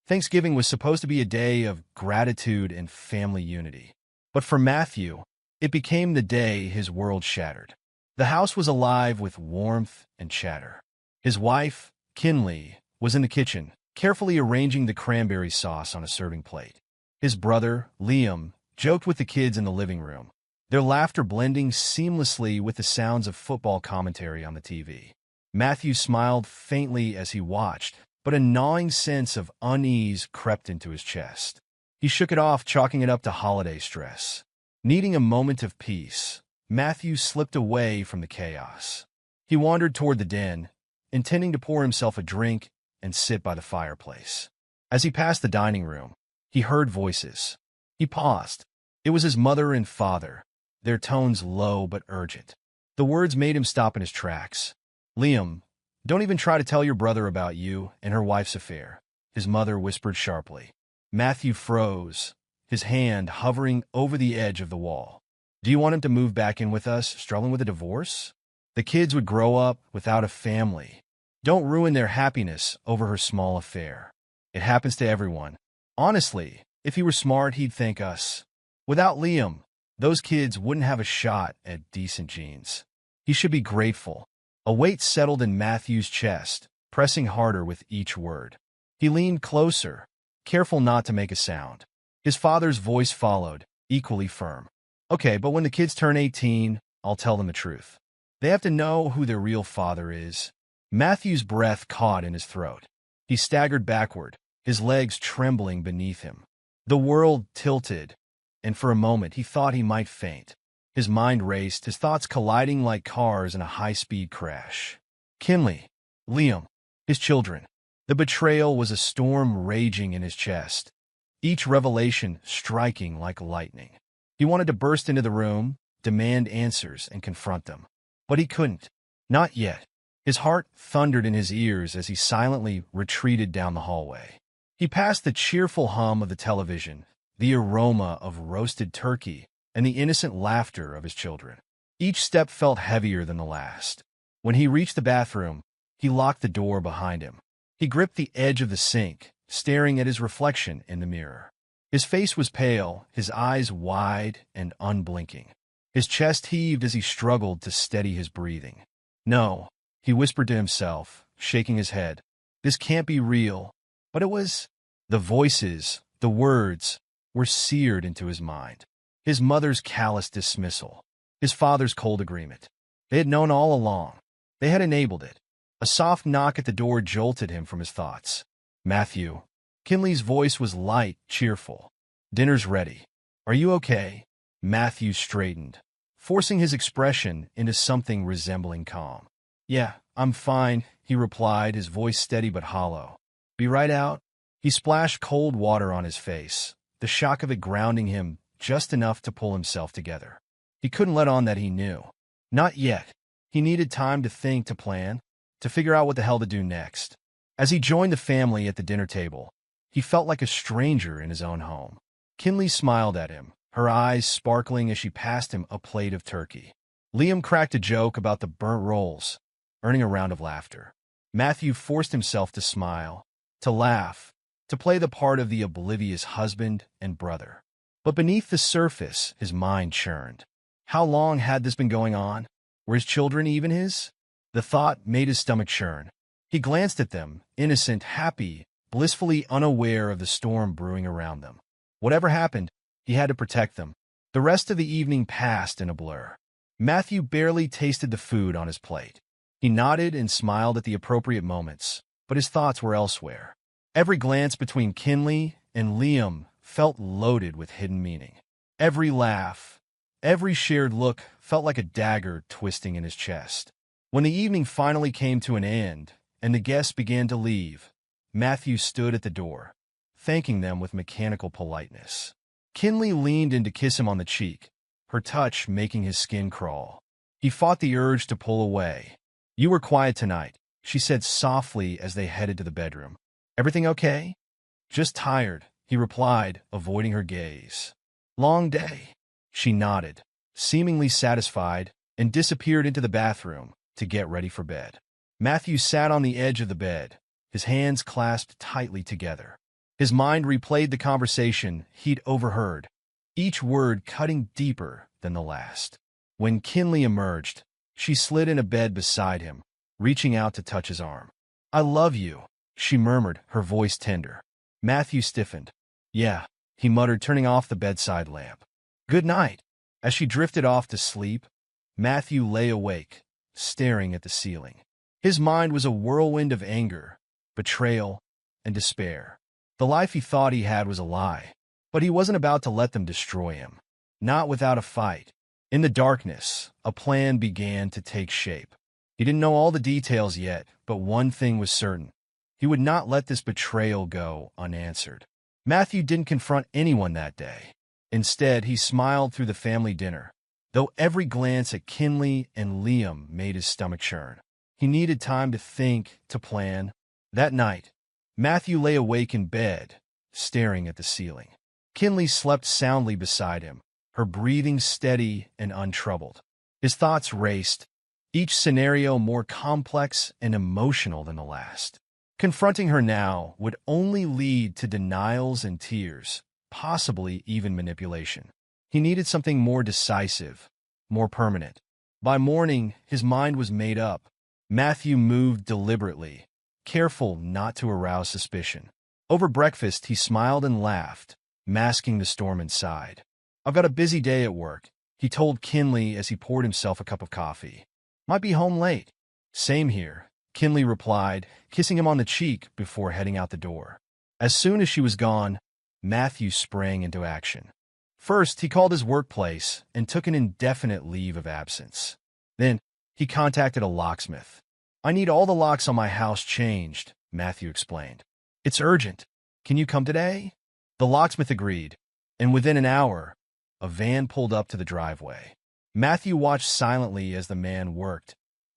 Thanksgiving was supposed to be a day of gratitude and family unity. But for Matthew, it became the day his world shattered. The house was alive with warmth and chatter. His wife, Kinley, was in the kitchen, carefully arranging the cranberry sauce on a serving plate. His brother, Liam, joked with the kids in the living room, their laughter blending seamlessly with the sounds of football commentary on the TV. Matthew smiled faintly as he watched, but a gnawing sense of unease crept into his chest. He shook it off, chalking it up to holiday stress. Needing a moment of peace, Matthew slipped away from the chaos. He wandered toward the den, intending to pour himself a drink and sit by the fireplace. As he passed the dining room, he heard voices. He paused. It was his mother and father, their tones low but urgent. The words made him stop in his tracks. "Liam, don't even try to tell your brother about you and her wife's affair," his mother whispered sharply. Matthew froze, his hand hovering over the edge of the wall. "Do you want him to move back in with us, struggling with a divorce? The kids would grow up without a family. Don't ruin their happiness over her small affair. It happens to everyone. Honestly, if he were smart, he'd thank us. Without Liam, those kids wouldn't have a shot at decent genes. He should be grateful." A weight settled in Matthew's chest, pressing harder with each word. He leaned closer, careful not to make a sound. His father's voice followed, equally firm. "Okay, but when the kids turn 18, I'll tell them the truth. They have to know who their real father is." Matthew's breath caught in his throat. He staggered backward, his legs trembling beneath him. The world tilted, and for a moment he thought he might faint. His mind raced, his thoughts colliding like cars in a high-speed crash. Kinley, Liam, his children. The betrayal was a storm raging in his chest, each revelation striking like lightning. He wanted to burst into the room, demand answers, and confront them. But he couldn't. Not yet. His heart thundered in his ears as he silently retreated down the hallway. He passed the cheerful hum of the television, the aroma of roasted turkey, and the innocent laughter of his children. Each step felt heavier than the last. When he reached the bathroom, he locked the door behind him. He gripped the edge of the sink, staring at his reflection in the mirror. His face was pale, his eyes wide and unblinking. His chest heaved as he struggled to steady his breathing. "No," he whispered to himself, shaking his head. "This can't be real." But it was. The voices, the words, were seared into his mind. His mother's callous dismissal, his father's cold agreement. They had known all along. They had enabled it. A soft knock at the door jolted him from his thoughts. "Matthew." Kinley's voice was light, cheerful. "Dinner's ready. Are you okay?" Matthew straightened, forcing his expression into something resembling calm. "Yeah, I'm fine," he replied, his voice steady but hollow. "Be right out." He splashed cold water on his face, the shock of it grounding him just enough to pull himself together. He couldn't let on that he knew. Not yet. He needed time to think, to plan, to figure out what the hell to do next. As he joined the family at the dinner table, he felt like a stranger in his own home. Kinley smiled at him, her eyes sparkling as she passed him a plate of turkey. Liam cracked a joke about the burnt rolls, earning a round of laughter. Matthew forced himself to smile, to laugh, to play the part of the oblivious husband and brother. But beneath the surface, his mind churned. How long had this been going on? Were his children even his? The thought made his stomach churn. He glanced at them, innocent, happy, blissfully unaware of the storm brewing around them. Whatever happened, he had to protect them. The rest of the evening passed in a blur. Matthew barely tasted the food on his plate. He nodded and smiled at the appropriate moments, but his thoughts were elsewhere. Every glance between Kinley and Liam felt loaded with hidden meaning. Every laugh, every shared look felt like a dagger twisting in his chest. When the evening finally came to an end and the guests began to leave, Matthew stood at the door, thanking them with mechanical politeness. Kinley leaned in to kiss him on the cheek, her touch making his skin crawl. He fought the urge to pull away. "You were quiet tonight," she said softly as they headed to the bedroom. "Everything okay?" "Just tired," he replied, avoiding her gaze. "Long day." She nodded, seemingly satisfied, and disappeared into the bathroom to get ready for bed. Matthew sat on the edge of the bed, his hands clasped tightly together. His mind replayed the conversation he'd overheard, each word cutting deeper than the last. When Kinley emerged, she slid in a bed beside him, reaching out to touch his arm. "I love you," she murmured, her voice tender. Matthew stiffened. "Yeah," he muttered, turning off the bedside lamp. "Good night." As she drifted off to sleep, Matthew lay awake, staring at the ceiling. His mind was a whirlwind of anger, betrayal, and despair. The life he thought he had was a lie, but he wasn't about to let them destroy him. Not without a fight. In the darkness, a plan began to take shape. He didn't know all the details yet, but one thing was certain. He would not let this betrayal go unanswered. Matthew didn't confront anyone that day. Instead, he smiled through the family dinner, though every glance at Kinley and Liam made his stomach churn. He needed time to think, to plan. That night, Matthew lay awake in bed, staring at the ceiling. Kinley slept soundly beside him, her breathing steady and untroubled. His thoughts raced, each scenario more complex and emotional than the last. Confronting her now would only lead to denials and tears, possibly even manipulation. He needed something more decisive, more permanent. By morning, his mind was made up. Matthew moved deliberately, careful not to arouse suspicion. Over breakfast, he smiled and laughed, masking the storm inside. "I've got a busy day at work," he told Kinley as he poured himself a cup of coffee. "Might be home late." "Same here," Kinley replied, kissing him on the cheek before heading out the door. As soon as she was gone, Matthew sprang into action. First, he called his workplace and took an indefinite leave of absence. Then, he contacted a locksmith. "I need all the locks on my house changed," Matthew explained. "It's urgent. Can you come today?" The locksmith agreed, and within an hour, a van pulled up to the driveway. Matthew watched silently as the man worked,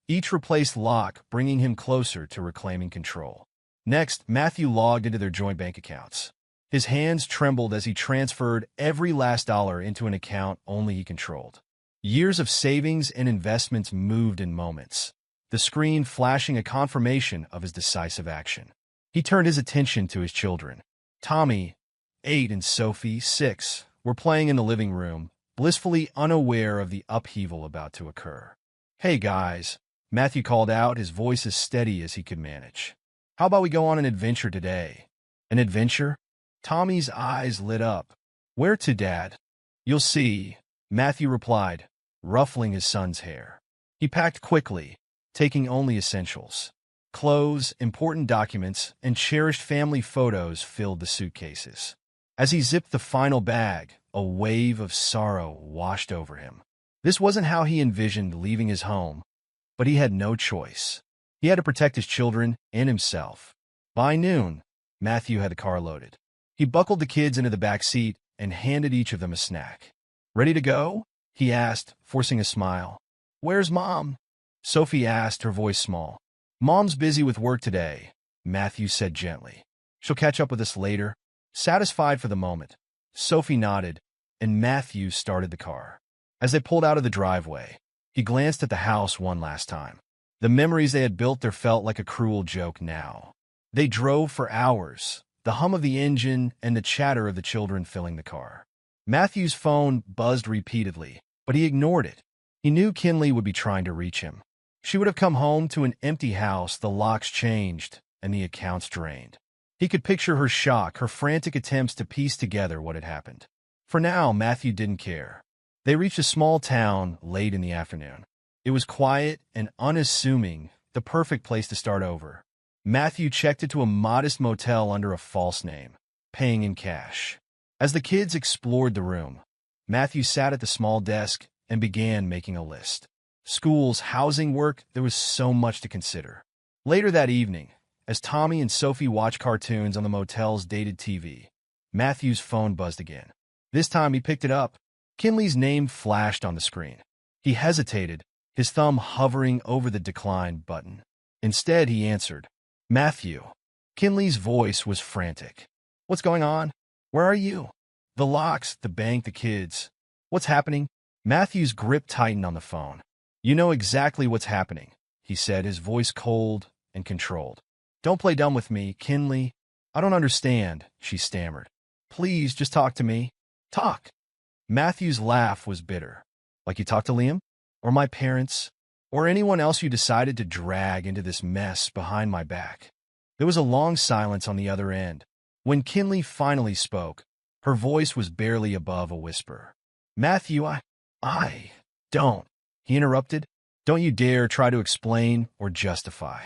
each replaced lock bringing him closer to reclaiming control. Next, Matthew logged into their joint bank accounts. His hands trembled as he transferred every last dollar into an account only he controlled. Years of savings and investments moved in moments, the screen flashing a confirmation of his decisive action. He turned his attention to his children. Tommy, 8, and Sophie, 6, were playing in the living room, blissfully unaware of the upheaval about to occur. "Hey, guys," Matthew called out, his voice as steady as he could manage. "How about we go on an adventure today?" "An adventure?" Tommy's eyes lit up. "Where to, Dad?" "You'll see," Matthew replied, ruffling his son's hair. He packed quickly, taking only essentials. Clothes, important documents, and cherished family photos filled the suitcases. As he zipped the final bag, a wave of sorrow washed over him. This wasn't how he envisioned leaving his home, but he had no choice. He had to protect his children and himself. By noon, Matthew had the car loaded. He buckled the kids into the back seat and handed each of them a snack. "Ready to go?" he asked, forcing a smile. "Where's Mom?" Sophie asked, her voice small. "Mom's busy with work today," Matthew said gently. "She'll catch up with us later." Satisfied for the moment, Sophie nodded, and Matthew started the car. As they pulled out of the driveway, he glanced at the house one last time. The memories they had built there felt like a cruel joke now. They drove for hours, the hum of the engine and the chatter of the children filling the car. Matthew's phone buzzed repeatedly, but he ignored it. He knew Kinley would be trying to reach him. She would have come home to an empty house, the locks changed, and the accounts drained. He could picture her shock, her frantic attempts to piece together what had happened. For now, Matthew didn't care. They reached a small town late in the afternoon. It was quiet and unassuming, the perfect place to start over. Matthew checked into a modest motel under a false name, paying in cash. As the kids explored the room, Matthew sat at the small desk and began making a list. Schools, housing, work, there was so much to consider. Later that evening, as Tommy and Sophie watched cartoons on the motel's dated TV, Matthew's phone buzzed again. This time he picked it up. Kinley's name flashed on the screen. He hesitated, his thumb hovering over the decline button. Instead, he answered, "Matthew." Kinley's voice was frantic. "What's going on? Where are you?" "The locks, the bank, the kids. What's happening?" Matthew's grip tightened on the phone. "You know exactly what's happening," he said, his voice cold and controlled. "Don't play dumb with me, Kinley. I don't understand, she stammered. Please, just talk to me. Talk. Matthew's laugh was bitter. Like you talked to Liam? Or my parents? Or anyone else you decided to drag into this mess behind my back? There was a long silence on the other end. When Kinley finally spoke, her voice was barely above a whisper. Matthew, I don't. He interrupted. Don't you dare try to explain or justify.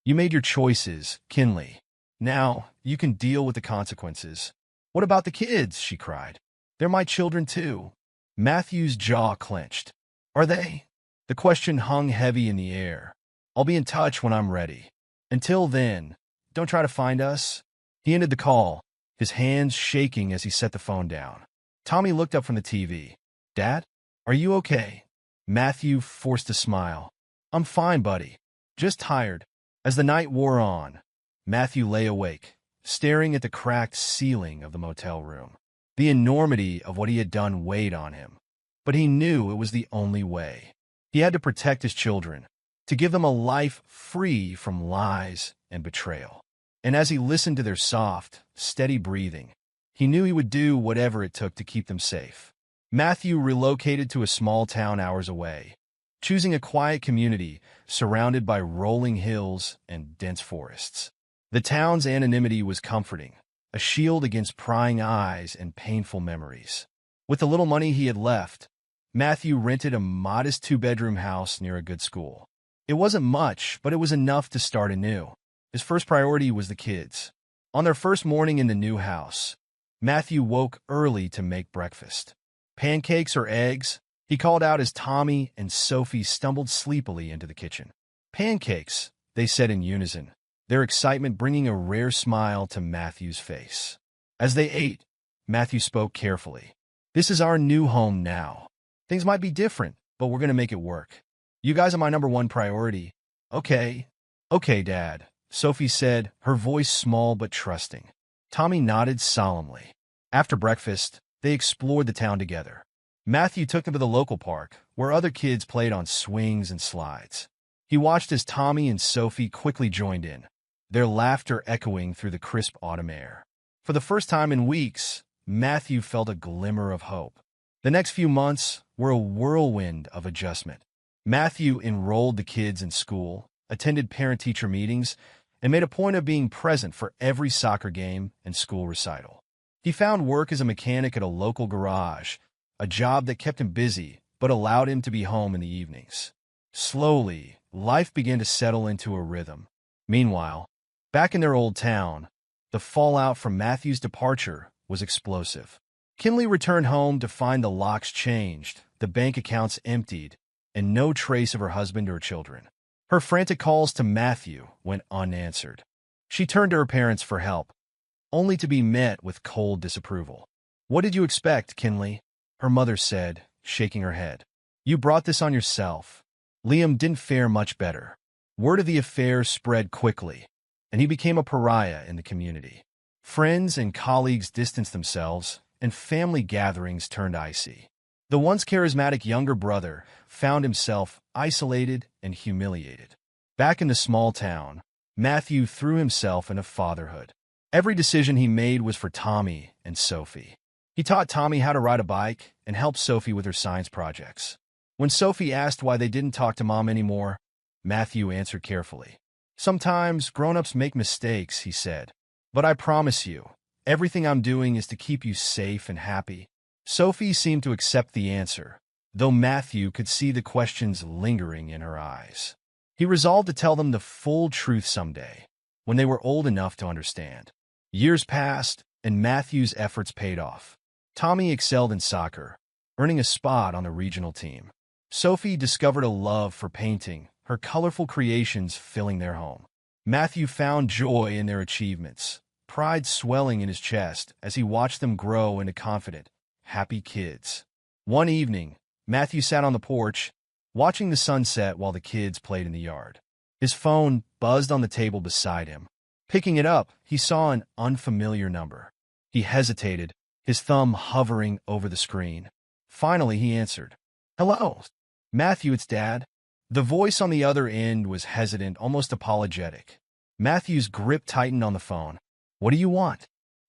You made your choices, Kinley. Now, you can deal with the consequences. What about the kids? She cried. They're my children too. Matthew's jaw clenched. Are they? The question hung heavy in the air. I'll be in touch when I'm ready. Until then, don't try to find us. He ended the call, his hands shaking as he set the phone down. Tommy looked up from the TV. Dad, are you okay? Matthew forced a smile. I'm fine, buddy. Just tired. As the night wore on, Matthew lay awake, staring at the cracked ceiling of the motel room. The enormity of what he had done weighed on him, but he knew it was the only way. He had to protect his children, to give them a life free from lies and betrayal. And as he listened to their soft, steady breathing, he knew he would do whatever it took to keep them safe. Matthew relocated to a small town hours away, choosing a quiet community surrounded by rolling hills and dense forests. The town's anonymity was comforting, a shield against prying eyes and painful memories. With the little money he had left, Matthew rented a modest two-bedroom house near a good school. It wasn't much, but it was enough to start anew. His first priority was the kids. On their first morning in the new house, Matthew woke early to make breakfast. Pancakes or eggs? He called out as Tommy and Sophie stumbled sleepily into the kitchen. Pancakes, they said in unison, their excitement bringing a rare smile to Matthew's face. As they ate, Matthew spoke carefully. This is our new home now. Things might be different, but we're going to make it work. You guys are my number one priority. Okay, Dad, Sophie said, her voice small but trusting. Tommy nodded solemnly. After breakfast, they explored the town together. Matthew took them to the local park, where other kids played on swings and slides. He watched as Tommy and Sophie quickly joined in, their laughter echoing through the crisp autumn air. For the first time in weeks, Matthew felt a glimmer of hope. The next few months were a whirlwind of adjustment. Matthew enrolled the kids in school, attended parent-teacher meetings, and made a point of being present for every soccer game and school recital. He found work as a mechanic at a local garage, a job that kept him busy but allowed him to be home in the evenings. Slowly, life began to settle into a rhythm. Meanwhile, back in their old town, the fallout from Matthew's departure was explosive. Kinley returned home to find the locks changed, the bank accounts emptied, and no trace of her husband or children. Her frantic calls to Matthew went unanswered. She turned to her parents for help, only to be met with cold disapproval. What did you expect, Kinley? Her mother said, shaking her head. You brought this on yourself. Liam didn't fare much better. Word of the affair spread quickly, and he became a pariah in the community. Friends and colleagues distanced themselves, and family gatherings turned icy. The once charismatic younger brother found himself isolated and humiliated. Back in the small town, Matthew threw himself into fatherhood. Every decision he made was for Tommy and Sophie. He taught Tommy how to ride a bike and helped Sophie with her science projects. When Sophie asked why they didn't talk to Mom anymore, Matthew answered carefully. Sometimes grown-ups make mistakes, he said. But I promise you, everything I'm doing is to keep you safe and happy. Sophie seemed to accept the answer, though Matthew could see the questions lingering in her eyes. He resolved to tell them the full truth someday, when they were old enough to understand. Years passed, and Matthew's efforts paid off. Tommy excelled in soccer, earning a spot on the regional team. Sophie discovered a love for painting, her colorful creations filling their home. Matthew found joy in their achievements, pride swelling in his chest as he watched them grow into confident, happy kids. One evening, Matthew sat on the porch, watching the sunset while the kids played in the yard. His phone buzzed on the table beside him. Picking it up, he saw an unfamiliar number. He hesitated, his thumb hovering over the screen. Finally, he answered. Hello. Matthew, it's Dad. The voice on the other end was hesitant, almost apologetic. Matthew's grip tightened on the phone. What do you want?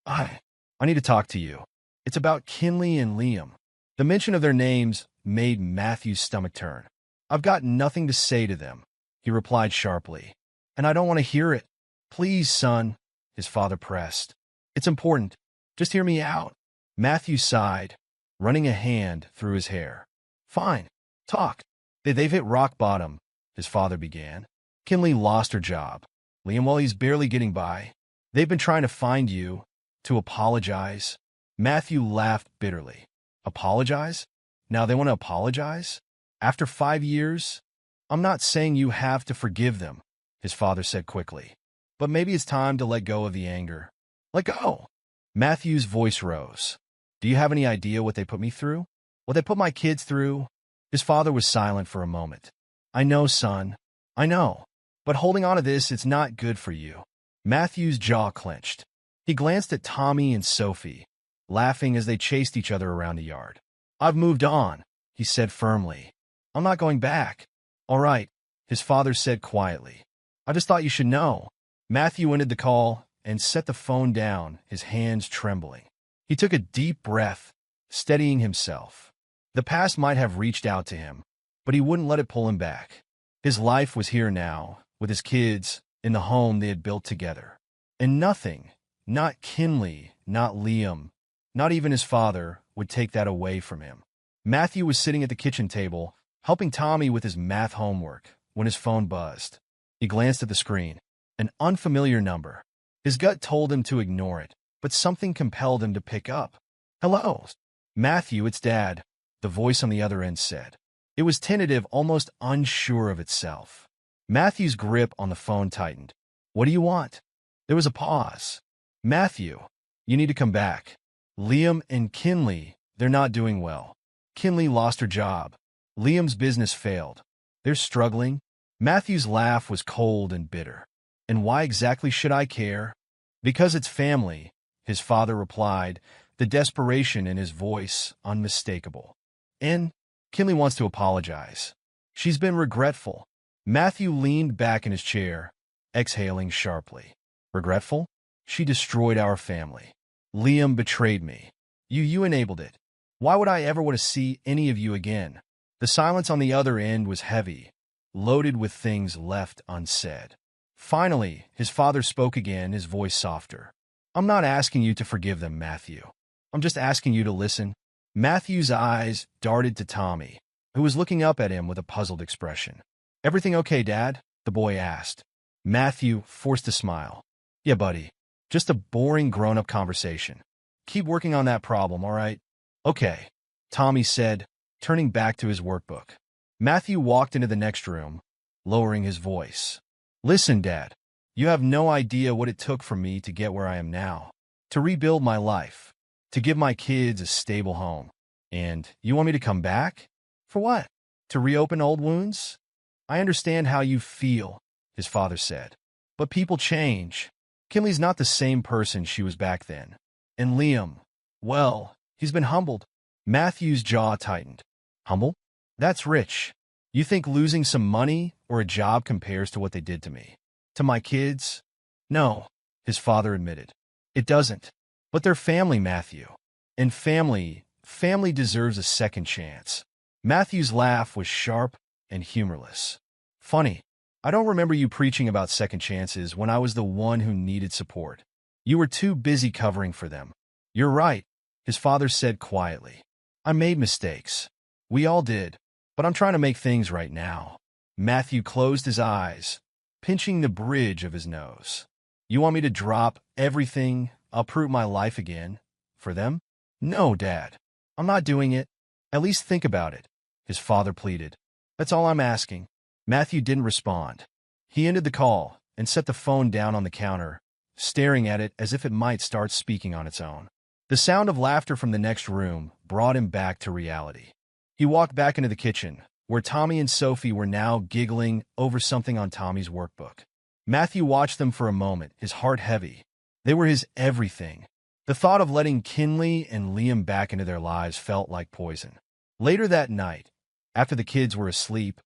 I need to talk to you. It's about Kinley and Liam. The mention of their names made Matthew's stomach turn. I've got nothing to say to them, he replied sharply. And I don't want to hear it. Please, son, his father pressed. It's important. Just hear me out. Matthew sighed, running a hand through his hair. Fine. Talk. They've hit rock bottom, his father began. Kinley lost her job. Liam, well, he's barely getting by. They've been trying to find you, to apologize. Matthew laughed bitterly. Apologize? Now they want to apologize? After 5 years? I'm not saying you have to forgive them, his father said quickly. But maybe it's time to let go of the anger. Let go. Matthew's voice rose. Do you have any idea what they put me through? What they put my kids through? His father was silent for a moment. I know, son. I know. But holding on to this, it's not good for you. Matthew's jaw clenched. He glanced at Tommy and Sophie, laughing as they chased each other around the yard. I've moved on, he said firmly. I'm not going back. All right, his father said quietly. I just thought you should know. Matthew ended the call and set the phone down, his hands trembling. He took a deep breath, steadying himself. The past might have reached out to him, but he wouldn't let it pull him back. His life was here now, with his kids, in the home they had built together. And nothing, not Kinley, not Liam, not even his father, would take that away from him. Matthew was sitting at the kitchen table, helping Tommy with his math homework, when his phone buzzed. He glanced at the screen. An unfamiliar number. His gut told him to ignore it, but something compelled him to pick up. Hello. Matthew, it's Dad, the voice on the other end said. It was tentative, almost unsure of itself. Matthew's grip on the phone tightened. What do you want? There was a pause. Matthew, you need to come back. Liam and Kinley, they're not doing well. Kinley lost her job. Liam's business failed. They're struggling. Matthew's laugh was cold and bitter. And why exactly should I care? Because it's family, his father replied, the desperation in his voice unmistakable. And Kinley wants to apologize. She's been regretful. Matthew leaned back in his chair, exhaling sharply. Regretful? She destroyed our family. Liam betrayed me. You enabled it. Why would I ever want to see any of you again? The silence on the other end was heavy, loaded with things left unsaid. Finally, his father spoke again, his voice softer. I'm not asking you to forgive them, Matthew. I'm just asking you to listen. Matthew's eyes darted to Tommy, who was looking up at him with a puzzled expression. Everything okay, Dad? The boy asked. Matthew forced a smile. Yeah, buddy. Just a boring grown-up conversation. Keep working on that problem, all right? Okay, Tommy said, turning back to his workbook. Matthew walked into the next room, lowering his voice. Listen, Dad. You have no idea what it took for me to get where I am now. To rebuild my life. To give my kids a stable home. And you want me to come back? For what? To reopen old wounds? I understand how you feel, his father said. But people change. Kinley's not the same person she was back then. And Liam, well, he's been humbled. Matthew's jaw tightened. Humble? That's rich. You think losing some money or a job compares to what they did to me? To my kids? No, his father admitted. It doesn't. But they're family, Matthew. And family deserves a second chance. Matthew's laugh was sharp and humorless. Funny, I don't remember you preaching about second chances when I was the one who needed support. You were too busy covering for them. You're right, his father said quietly. I made mistakes. We all did. But I'm trying to make things right now. Matthew closed his eyes, pinching the bridge of his nose. You want me to drop everything, uproot my life again? For them? No, Dad. I'm not doing it. At least think about it, his father pleaded. That's all I'm asking. Matthew didn't respond. He ended the call and set the phone down on the counter, staring at it as if it might start speaking on its own. The sound of laughter from the next room brought him back to reality. He walked back into the kitchen, where Tommy and Sophie were now giggling over something on Tommy's workbook. Matthew watched them for a moment, his heart heavy. They were his everything. The thought of letting Kinley and Liam back into their lives felt like poison. Later that night, after the kids were asleep,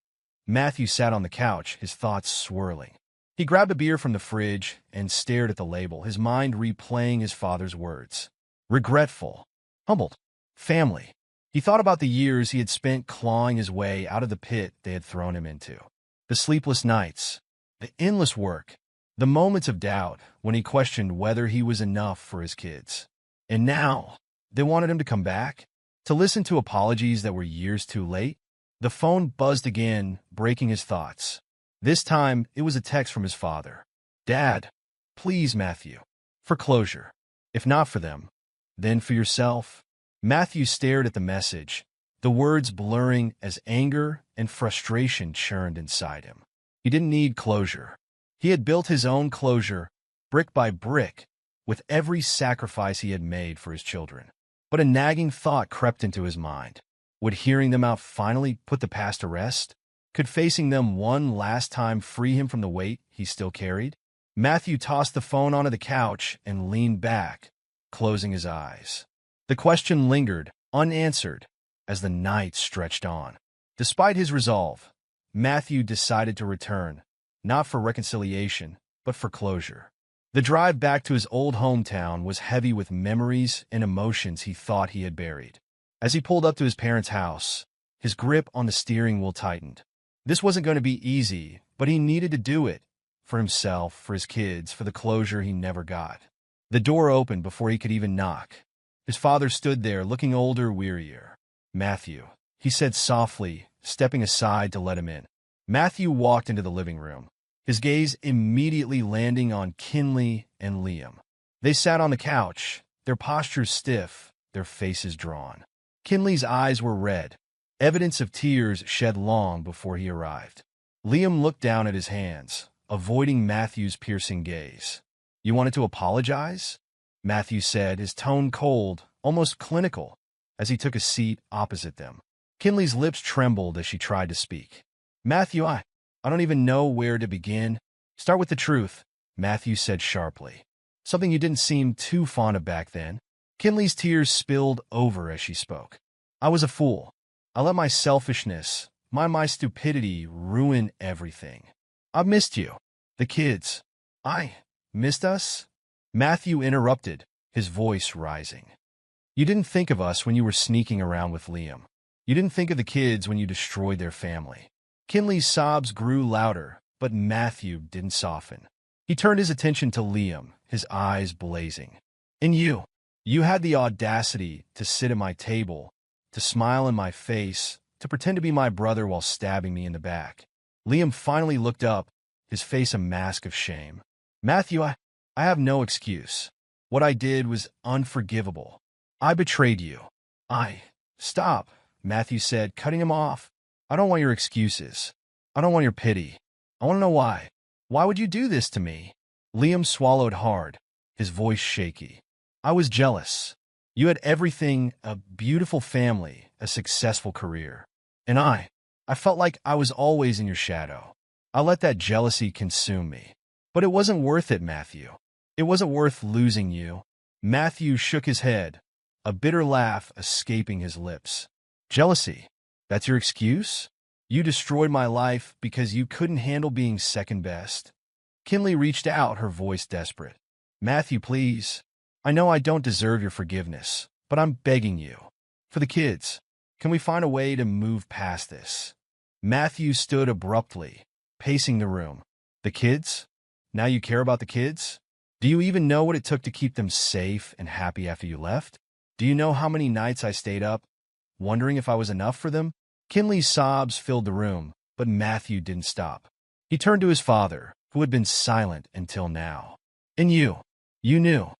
Matthew sat on the couch, his thoughts swirling. He grabbed a beer from the fridge and stared at the label, his mind replaying his father's words. Regretful, humbled, family. He thought about the years he had spent clawing his way out of the pit they had thrown him into. The sleepless nights, the endless work, the moments of doubt when he questioned whether he was enough for his kids. And now, they wanted him to come back, to listen to apologies that were years too late. The phone buzzed again, breaking his thoughts. This time, it was a text from his father. Dad, please, Matthew. For closure. If not for them, then for yourself. Matthew stared at the message, the words blurring as anger and frustration churned inside him. He didn't need closure. He had built his own closure, brick by brick, with every sacrifice he had made for his children. But a nagging thought crept into his mind. Would hearing them out finally put the past to rest? Could facing them one last time free him from the weight he still carried? Matthew tossed the phone onto the couch and leaned back, closing his eyes. The question lingered, unanswered, as the night stretched on. Despite his resolve, Matthew decided to return, not for reconciliation, but for closure. The drive back to his old hometown was heavy with memories and emotions he thought he had buried. As he pulled up to his parents' house, his grip on the steering wheel tightened. This wasn't going to be easy, but he needed to do it. For himself, for his kids, for the closure he never got. The door opened before he could even knock. His father stood there, looking older, wearier. Matthew, he said softly, stepping aside to let him in. Matthew walked into the living room, his gaze immediately landing on Kinley and Liam. They sat on the couch, their postures stiff, their faces drawn. Kinley's eyes were red, evidence of tears shed long before he arrived. Liam looked down at his hands, avoiding Matthew's piercing gaze. You wanted to apologize? Matthew said, his tone cold, almost clinical, as he took a seat opposite them. Kinley's lips trembled as she tried to speak. Matthew, I don't even know where to begin. Start with the truth, Matthew said sharply. Something you didn't seem too fond of back then. Kinley's tears spilled over as she spoke. I was a fool. I let my selfishness, my stupidity ruin everything. I've missed you. The kids. I missed us? Matthew interrupted, his voice rising. You didn't think of us when you were sneaking around with Liam. You didn't think of the kids when you destroyed their family. Kinley's sobs grew louder, but Matthew didn't soften. He turned his attention to Liam, his eyes blazing. And you had the audacity to sit at my table, to smile in my face, to pretend to be my brother while stabbing me in the back. Liam finally looked up, his face a mask of shame. Matthew, I have no excuse. What I did was unforgivable. I betrayed you. Stop, Matthew said, cutting him off. I don't want your excuses. I don't want your pity. I want to know why. Why would you do this to me? Liam swallowed hard, his voice shaky. I was jealous. You had everything, a beautiful family, a successful career. And I felt like I was always in your shadow. I let that jealousy consume me. But it wasn't worth it, Matthew. It wasn't worth losing you. Matthew shook his head, a bitter laugh escaping his lips. Jealousy? That's your excuse? You destroyed my life because you couldn't handle being second best? Kinley reached out, her voice desperate. Matthew, please. I know I don't deserve your forgiveness, but I'm begging you. For the kids, can we find a way to move past this? Matthew stood abruptly, pacing the room. The kids? Now you care about the kids? Do you even know what it took to keep them safe and happy after you left? Do you know how many nights I stayed up, wondering if I was enough for them? Kinley's sobs filled the room, but Matthew didn't stop. He turned to his father, who had been silent until now. And you knew,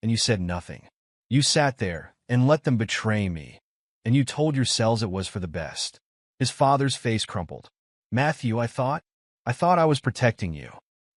and you said nothing. You sat there and let them betray me, and you told yourselves it was for the best. His father's face crumpled. Matthew, I thought I was protecting you.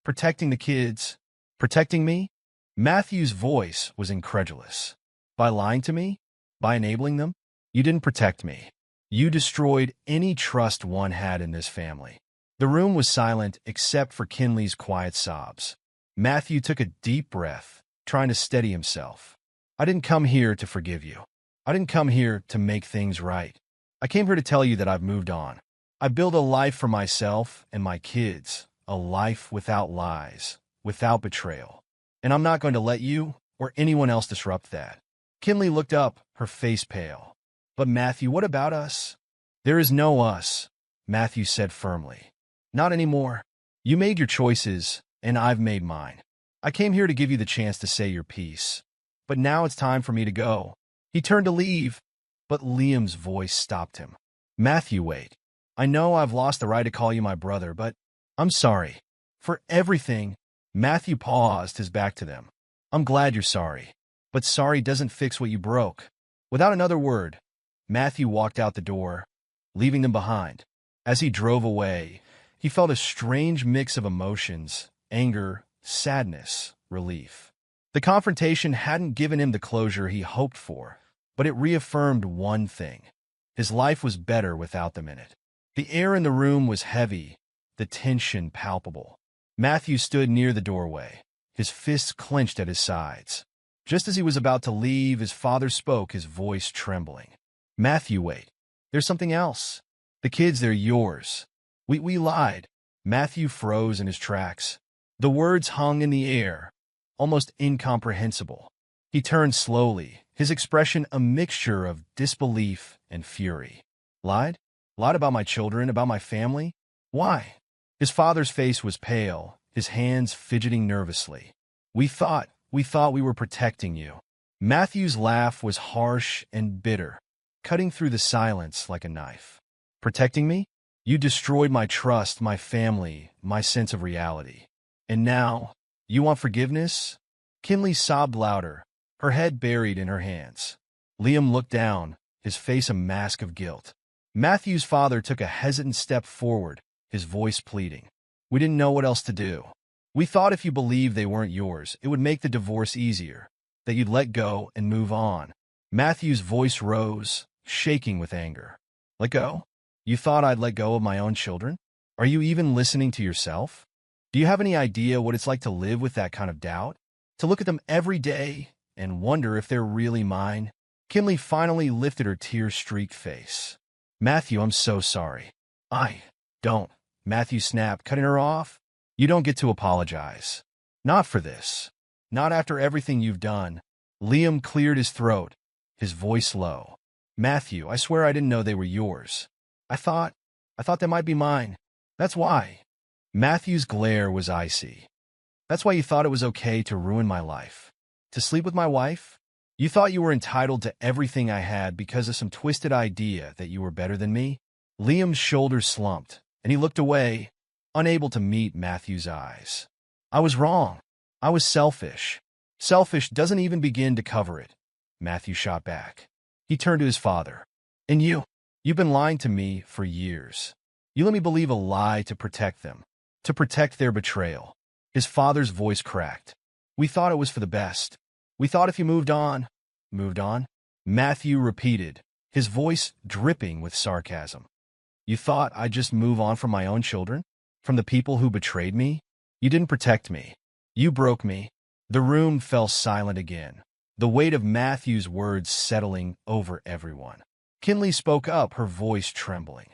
Protecting the kids. Protecting me? Matthew's voice was incredulous. By lying to me? By enabling them? You didn't protect me. You destroyed any trust one had in this family. The room was silent except for Kinley's quiet sobs. Matthew took a deep breath, trying to steady himself. I didn't come here to forgive you. I didn't come here to make things right. I came here to tell you that I've moved on. I built a life for myself and my kids, a life without lies, without betrayal. And I'm not going to let you or anyone else disrupt that. Kinley looked up, her face pale. But Matthew, what about us? There is no us, Matthew said firmly. Not anymore. You made your choices, and I've made mine. I came here to give you the chance to say your piece. But now it's time for me to go. He turned to leave, but Liam's voice stopped him. Matthew, wait. I know I've lost the right to call you my brother, but I'm sorry. For everything. Matthew paused, his back to them. I'm glad you're sorry. But sorry doesn't fix what you broke. Without another word, Matthew walked out the door, leaving them behind. As he drove away, he felt a strange mix of emotions, anger, sadness, relief. The confrontation hadn't given him the closure he hoped for, but it reaffirmed one thing. His life was better without them in it. The air in the room was heavy, the tension palpable. Matthew stood near the doorway, his fists clenched at his sides. Just as he was about to leave, his father spoke, his voice trembling. Matthew, wait. There's something else. The kids, they're yours. We lied. Matthew froze in his tracks. The words hung in the air, almost incomprehensible. He turned slowly, his expression a mixture of disbelief and fury. Lied? Lied about my children, about my family? Why? His father's face was pale, his hands fidgeting nervously. We thought we were protecting you. Matthew's laugh was harsh and bitter, cutting through the silence like a knife. Protecting me? You destroyed my trust, my family, my sense of reality. And now, you want forgiveness? Kinley sobbed louder, her head buried in her hands. Liam looked down, his face a mask of guilt. Matthew's father took a hesitant step forward, his voice pleading. We didn't know what else to do. We thought if you believed they weren't yours, it would make the divorce easier, that you'd let go and move on. Matthew's voice rose, shaking with anger. Let go? You thought I'd let go of my own children? Are you even listening to yourself? Do you have any idea what it's like to live with that kind of doubt? To look at them every day and wonder if they're really mine? Kinley finally lifted her tear-streaked face. Matthew, I'm so sorry. I don't. Matthew snapped, cutting her off. You don't get to apologize. Not for this. Not after everything you've done. Liam cleared his throat, his voice low. Matthew, I swear I didn't know they were yours. I thought they might be mine. That's why. Matthew's glare was icy. That's why you thought it was okay to ruin my life. To sleep with my wife? You thought you were entitled to everything I had because of some twisted idea that you were better than me? Liam's shoulders slumped, and he looked away, unable to meet Matthew's eyes. I was wrong. I was selfish. Selfish doesn't even begin to cover it. Matthew shot back. He turned to his father. And you've been lying to me for years. You let me believe a lie to protect them, to protect their betrayal. His father's voice cracked. We thought it was for the best. We thought if you moved on. Moved on? Matthew repeated, his voice dripping with sarcasm. You thought I'd just move on from my own children? From the people who betrayed me? You didn't protect me. You broke me. The room fell silent again, the weight of Matthew's words settling over everyone. Kinley spoke up, her voice trembling.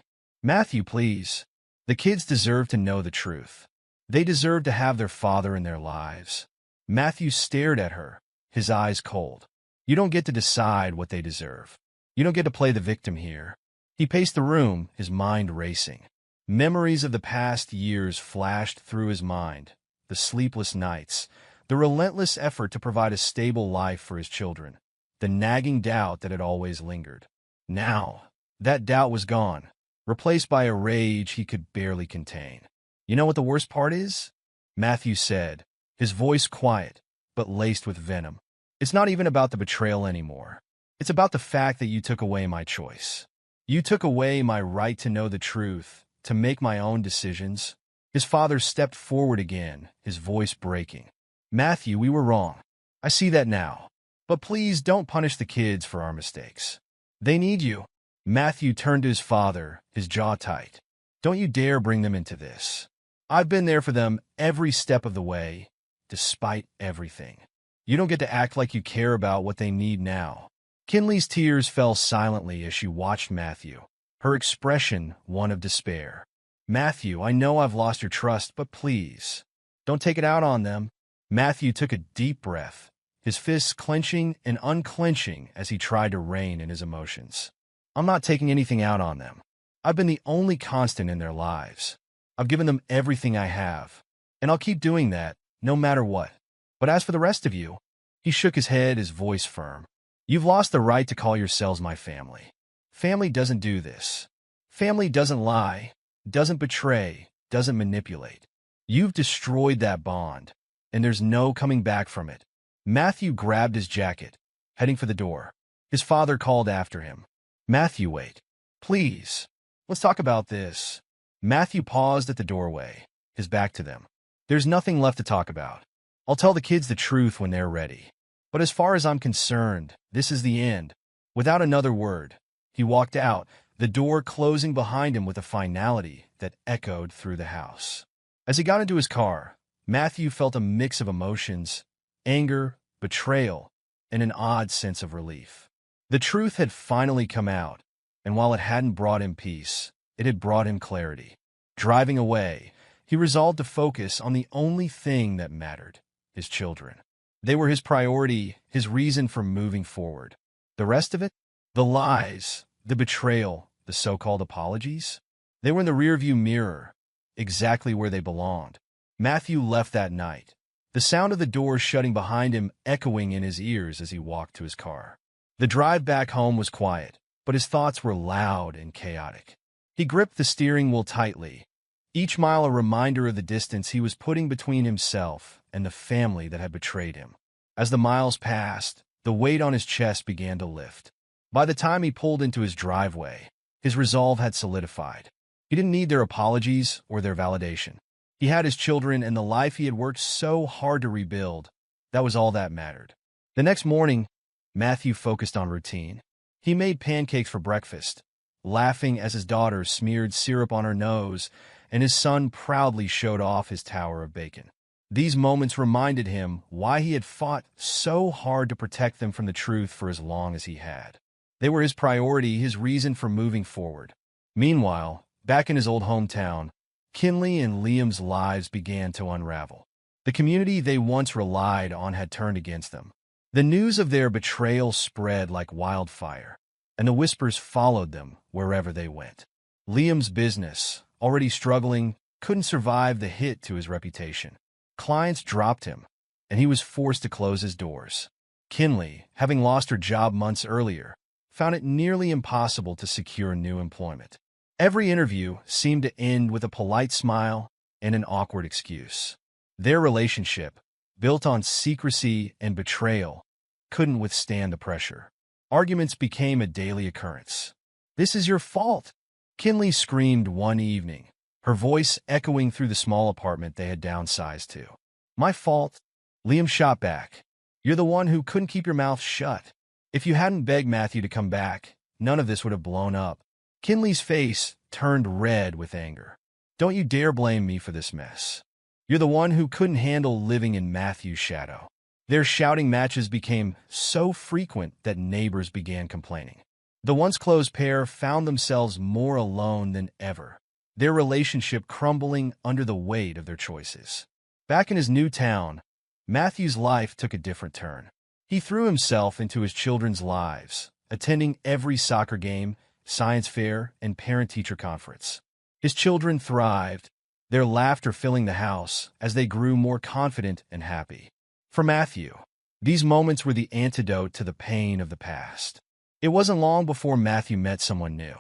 Matthew, please. The kids deserve to know the truth. They deserve to have their father in their lives. Matthew stared at her, his eyes cold. You don't get to decide what they deserve. You don't get to play the victim here. He paced the room, his mind racing. Memories of the past years flashed through his mind, the sleepless nights, the relentless effort to provide a stable life for his children, the nagging doubt that had always lingered. Now, that doubt was gone, replaced by a rage he could barely contain. You know what the worst part is? Matthew said, his voice quiet, but laced with venom. It's not even about the betrayal anymore. It's about the fact that you took away my choice. You took away my right to know the truth, to make my own decisions. His father stepped forward again, his voice breaking. Matthew, we were wrong. I see that now. But please don't punish the kids for our mistakes. They need you. Matthew turned to his father, his jaw tight. Don't you dare bring them into this. I've been there for them every step of the way, despite everything. You don't get to act like you care about what they need now. Kinley's tears fell silently as she watched Matthew, her expression one of despair. Matthew, I know I've lost your trust, but please, don't take it out on them. Matthew took a deep breath, his fists clenching and unclenching as he tried to rein in his emotions. I'm not taking anything out on them. I've been the only constant in their lives. I've given them everything I have, and I'll keep doing that, no matter what. But as for the rest of you, he shook his head, his voice firm. You've lost the right to call yourselves my family. Family doesn't do this. Family doesn't lie, doesn't betray, doesn't manipulate. You've destroyed that bond, and there's no coming back from it. Matthew grabbed his jacket, heading for the door. His father called after him. Matthew, wait. Please, let's talk about this. Matthew paused at the doorway, his back to them. There's nothing left to talk about. I'll tell the kids the truth when they're ready. But as far as I'm concerned, this is the end. Without another word, he walked out, the door closing behind him with a finality that echoed through the house. As he got into his car, Matthew felt a mix of emotions, anger, betrayal, and an odd sense of relief. The truth had finally come out, and while it hadn't brought him peace, it had brought him clarity. Driving away, he resolved to focus on the only thing that mattered, his children. They were his priority, his reason for moving forward. The rest of it? The lies, the betrayal, the so-called apologies? They were in the rearview mirror, exactly where they belonged. Matthew left that night, the sound of the door shutting behind him echoing in his ears as he walked to his car. The drive back home was quiet, but his thoughts were loud and chaotic. He gripped the steering wheel tightly, each mile a reminder of the distance he was putting between himself and the family that had betrayed him. As the miles passed, the weight on his chest began to lift. By the time he pulled into his driveway, his resolve had solidified. He didn't need their apologies or their validation. He had his children and the life he had worked so hard to rebuild. That was all that mattered. The next morning, Matthew focused on routine. He made pancakes for breakfast, laughing as his daughter smeared syrup on her nose and his son proudly showed off his tower of bacon. These moments reminded him why he had fought so hard to protect them from the truth for as long as he had. They were his priority, his reason for moving forward. Meanwhile, back in his old hometown, Kinley and Liam's lives began to unravel. The community they once relied on had turned against them. The news of their betrayal spread like wildfire, and the whispers followed them wherever they went. Liam's business, already struggling, couldn't survive the hit to his reputation. Clients dropped him, and he was forced to close his doors. Kinley, having lost her job months earlier, found it nearly impossible to secure new employment. Every interview seemed to end with a polite smile and an awkward excuse. Their relationship, built on secrecy and betrayal, couldn't withstand the pressure. Arguments became a daily occurrence. "This is your fault," Kinley screamed one evening, her voice echoing through the small apartment they had downsized to. "My fault?" Liam shot back. "You're the one who couldn't keep your mouth shut. If you hadn't begged Matthew to come back, none of this would have blown up." Kinley's face turned red with anger. "Don't you dare blame me for this mess. You're the one who couldn't handle living in Matthew's shadow." Their shouting matches became so frequent that neighbors began complaining. The once close pair found themselves more alone than ever, their relationship crumbling under the weight of their choices. Back in his new town, Matthew's life took a different turn. He threw himself into his children's lives, attending every soccer game, science fair, and parent-teacher conference. His children thrived, their laughter filling the house as they grew more confident and happy. For Matthew, these moments were the antidote to the pain of the past. It wasn't long before Matthew met someone new.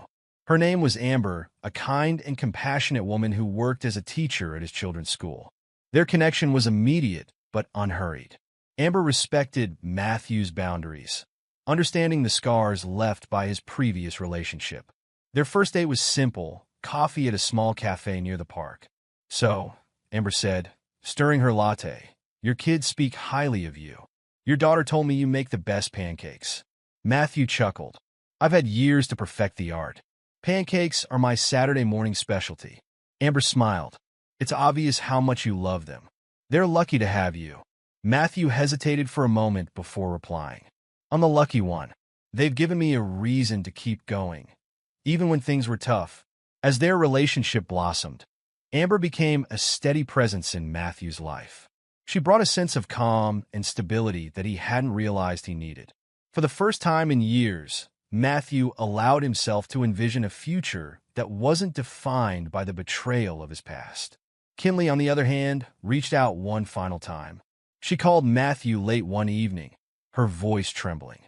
Her name was Amber, a kind and compassionate woman who worked as a teacher at his children's school. Their connection was immediate but unhurried. Amber respected Matthew's boundaries, understanding the scars left by his previous relationship. Their first date was simple, coffee at a small cafe near the park. "So," Amber said, stirring her latte, "your kids speak highly of you. Your daughter told me you make the best pancakes." Matthew chuckled. "I've had years to perfect the art. Pancakes are my Saturday morning specialty." Amber smiled. "It's obvious how much you love them. They're lucky to have you." Matthew hesitated for a moment before replying. "I'm the lucky one. They've given me a reason to keep going. Even when things were tough, As their relationship blossomed, Amber became a steady presence in Matthew's life. She brought a sense of calm and stability that he hadn't realized he needed. For the first time in years, Matthew allowed himself to envision a future that wasn't defined by the betrayal of his past. Kinley, on the other hand, reached out one final time. She called Matthew late one evening, her voice trembling.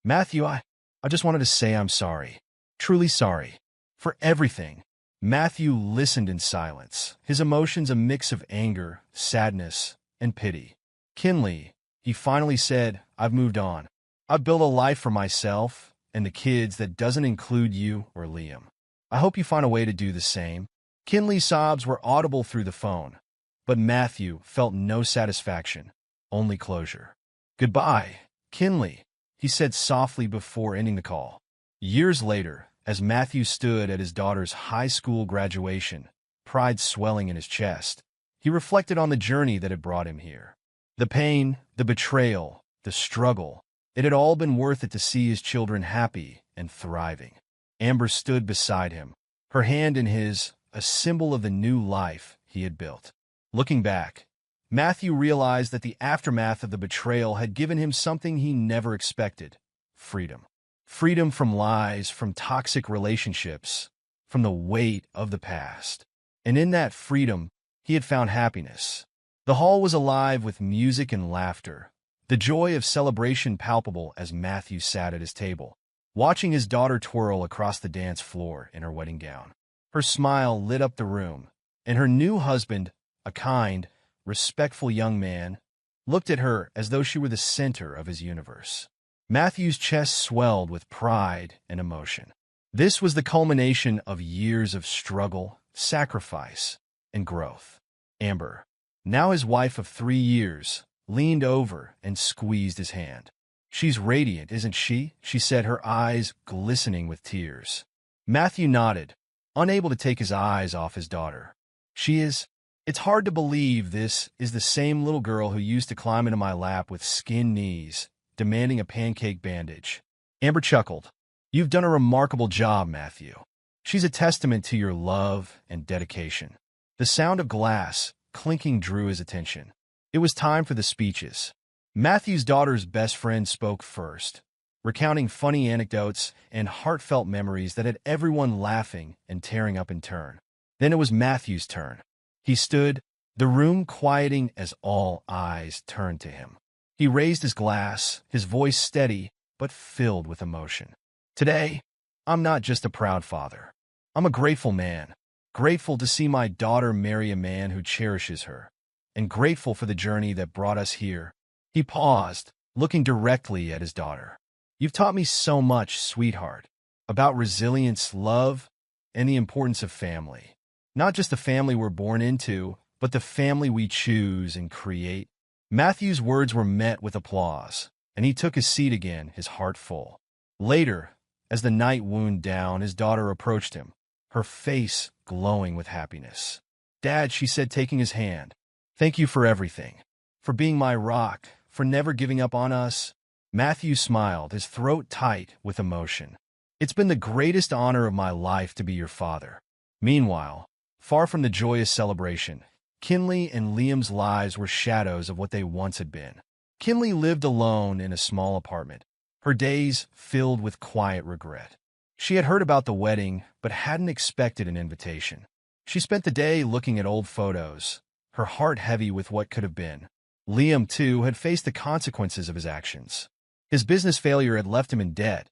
"Matthew, I just wanted to say I'm sorry. Truly sorry. For everything." Matthew listened in silence, his emotions a mix of anger, sadness, and pity. "Kinley," he finally said, "I've moved on. I've built a life for myself and the kids that doesn't include you or Liam. I hope you find a way to do the same." Kinley's sobs were audible through the phone, but Matthew felt no satisfaction, only closure. "Goodbye, Kinley," he said softly before ending the call. Years later, as Matthew stood at his daughter's high school graduation, pride swelling in his chest, he reflected on the journey that had brought him here. The pain, the betrayal, the struggle, it had all been worth it to see his children happy and thriving. Amber stood beside him, her hand in his, a symbol of the new life he had built. Looking back, Matthew realized that the aftermath of the betrayal had given him something he never expected: freedom. Freedom from lies, from toxic relationships, from the weight of the past. And in that freedom, he had found happiness. The hall was alive with music and laughter, the joy of celebration palpable as Matthew sat at his table, watching his daughter twirl across the dance floor in her wedding gown. Her smile lit up the room, and her new husband, a kind, respectful young man, looked at her as though she were the center of his universe. Matthew's chest swelled with pride and emotion. This was the culmination of years of struggle, sacrifice, and growth. Amber, now his wife of 3 years, leaned over and squeezed his hand. "She's radiant, isn't she?" she said, her eyes glistening with tears. Matthew nodded, unable to take his eyes off his daughter. "She is. It's hard to believe this is the same little girl who used to climb into my lap with skinned knees, demanding a pancake bandage." Amber chuckled. "You've done a remarkable job, Matthew. She's a testament to your love and dedication." The sound of glass clinking drew his attention. It was time for the speeches. Matthew's daughter's best friend spoke first, recounting funny anecdotes and heartfelt memories that had everyone laughing and tearing up in turn. Then it was Matthew's turn. He stood, the room quieting as all eyes turned to him. He raised his glass, his voice steady but filled with emotion. "Today, I'm not just a proud father. I'm a grateful man, grateful to see my daughter marry a man who cherishes her, and grateful for the journey that brought us here." He paused, looking directly at his daughter. "You've taught me so much, sweetheart, about resilience, love, and the importance of family. Not just the family we're born into, but the family we choose and create." Matthew's words were met with applause, and he took his seat again, his heart full. Later, as the night wound down, his daughter approached him, her face glowing with happiness. "Dad," she said, taking his hand, "thank you for everything. For being my rock, for never giving up on us." Matthew smiled, his throat tight with emotion. "It's been the greatest honor of my life to be your father." Meanwhile, far from the joyous celebration, Kinley and Liam's lives were shadows of what they once had been. Kinley lived alone in a small apartment, her days filled with quiet regret. She had heard about the wedding, but hadn't expected an invitation. She spent the day looking at old photos, her heart heavy with what could have been. Liam, too, had faced the consequences of his actions. His business failure had left him in debt,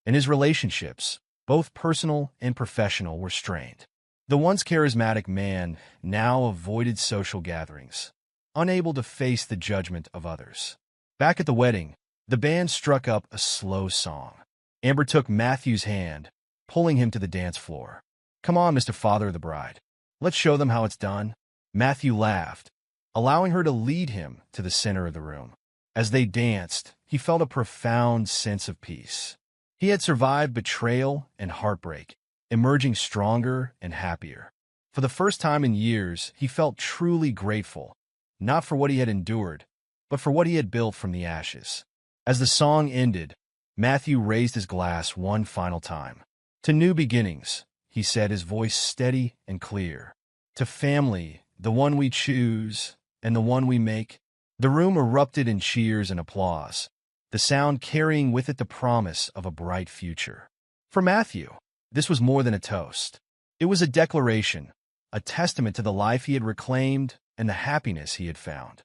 and his relationships, both personal and professional, were strained. The once charismatic man now avoided social gatherings, unable to face the judgment of others. Back at the wedding, the band struck up a slow song. Amber took Matthew's hand, pulling him to the dance floor. "Come on, Mr. Father of the Bride. Let's show them how it's done." Matthew laughed, allowing her to lead him to the center of the room. As they danced, he felt a profound sense of peace. He had survived betrayal and heartbreak, emerging stronger and happier. For the first time in years, he felt truly grateful, not for what he had endured, but for what he had built from the ashes. As the song ended, Matthew raised his glass one final time. "To new beginnings, he said, his voice steady and clear. To family, the one we choose and the one we make. The room erupted in cheers and applause, the sound carrying with it the promise of a bright future. For Matthew, this was more than a toast. It was a declaration, a testament to the life he had reclaimed and the happiness he had found.